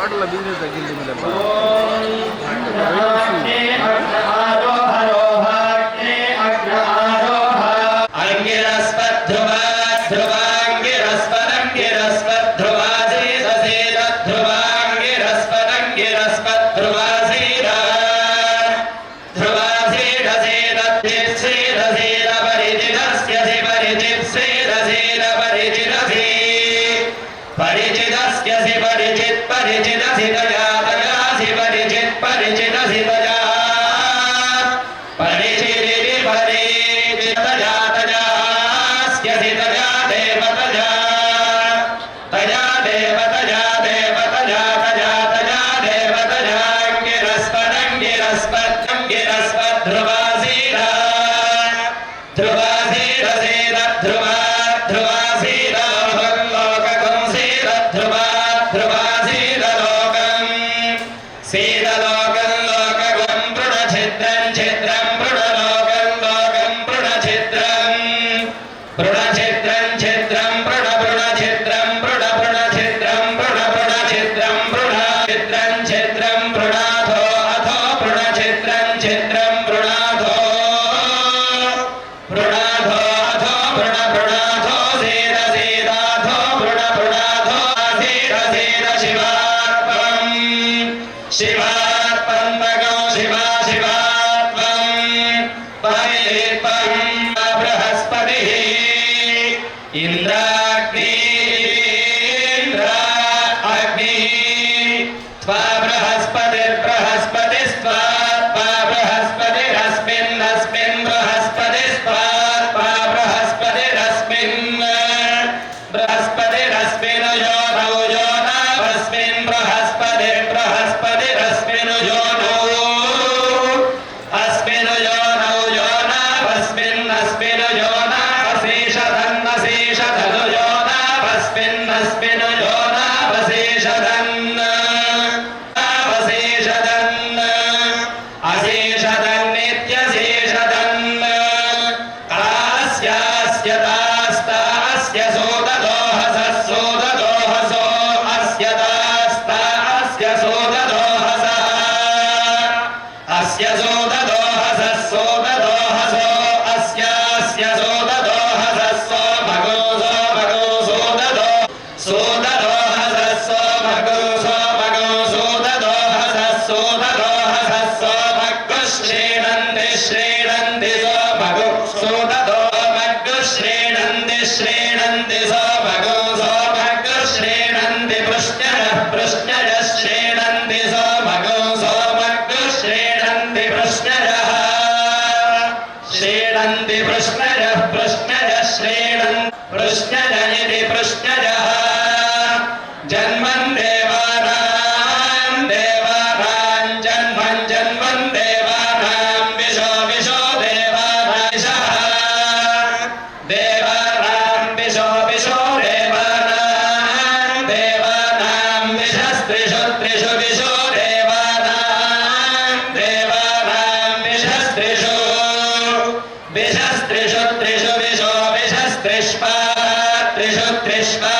పాటల బిజినెస్ తగ్గింది परिचितस्य परिचित परिचितसि तयातयासि परिचित परिचितसि तया परिचिति परिचितया तयास्यसि तया देवतया तया देवतया देवतया तया तया देवतया गिरस्पदङ्गिरस्पदङ्गिरस्पद्ध्रुवासीरा ध्रुवासीरसीर ध्रुवा ध्रुवासीरा सीदलोकं लोकगं पृणछिद्रं छिद्रं पृणलोकं लोकं पृणछिद्रं पृणछिद्रं छिद्रं पृणपृणछिद्रं पृणपृणछिद्रं पृणपृणछिद्रं पृणछिद्रं छिद्रं पृणाथो अथो पृणछिद्रं छिद्रं पृणाथो पृणाथो अथो पृणपृणाथो सीद सीदाथो पृणपृणाथो सीद सीद शिवात्मं शिवात्मं भगो शिवा शिवात्मं परिलिप्तं बृहस्पतिः इन्द्राग्नि इन्द्र अग्नि त्वा बृहस्पतिर्बृहस्पतिस्त्वा बृहस्पतिरस्मिन् बृहस्पतिस्त्वा बृहस्पतिरस्मिन् बृहस्पतिरस्मिन् योनौ योनावस्मिन् बृहस्पतिरस्मिन् योनौ अस्मिन् योनौ योनावस्मिन् अस्मिन् योनावशेषधन्नशेषधनु योनावस्मिन् अस्मिन् योनावशेषधन् अवशेषधन् अशेषधन्नित्यशेषधन् कास्यास्य तास्तास्य सोददोहसः सोददोहसो अस्य तास्तास्य सोददोहसः अस्य सोददोहसः सोददोहसो अस्यास्य सोददोहसः सोमगो सोमगो सोददो सोददोहसः सोमगो सोमगो सोददोहसः सोददोहसः सोमगो श्रीणन्ति श्रीणन्ति सोमगो सोददोमगो श्रीणन्ति श्रीणन्ति सोमगो सोमगो श्रीणन्ति पृष्णयः पृष्णयः श्रीणन्ति सोमगो सोमगो श्रीणन्ति पृष्णयः श्रीणन्ति पृष्णयः पृष्णयः श्रीणन्ति पृष्णय इति पृष्णयः जन्मन् देवानां देवानां जन्मन् जन्मन् देवानां विशो विशो देवानां देवानां विशो विशो देवानां देवानां विशस्त्रिषु त्रिषु विशो देवानां देवानां विशस्त्रिषु विशस्त्रिषु त्रिषु विशो विशस्त्रिष्पा त्रिषु त्रिष्पा